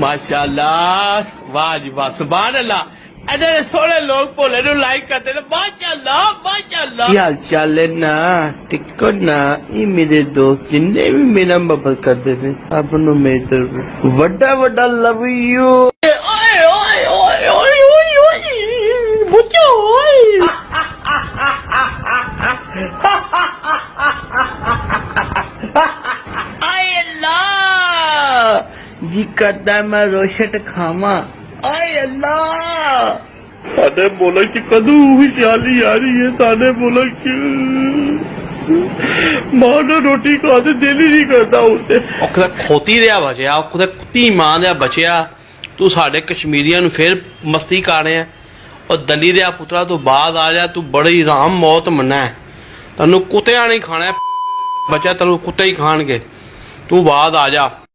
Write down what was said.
माशाल्लाह, वाह जी वाह, सुभान अल्लाह। ऐसे सोने लोग भोले नु लाइक करते हैं, माशाल्लाह माशाल्लाह। क्या हाल चाल है ना, टिको ना। ये मेरे दोस्त जिन्ने भी मेरा मोहब्बत करते थे, अब नु मेरी तरफ वड्डा वड्डा लव यू। जी करता मैं रोशट खावा। आए अल्लाह, साडे मुल्क च कदू खुशहाली आ रही है। साडे मुल्क च मां ने रोटी खाते दिल ही नहीं करता उसे। कुदै खोती दिया बचया, कुदै कुत्ती मां दिया बचया, तू साडे कश्मीरियां नूं फिर मस्ती कर रहे हैं। और दली दिया पुत्रा तू बाद आ जा, तू बड़ी राम मौत मना है। तेनू कुत्तियां नहीं खाना बचा, तेनू कुत्ते ही खाणगे। तू बाद आ जा।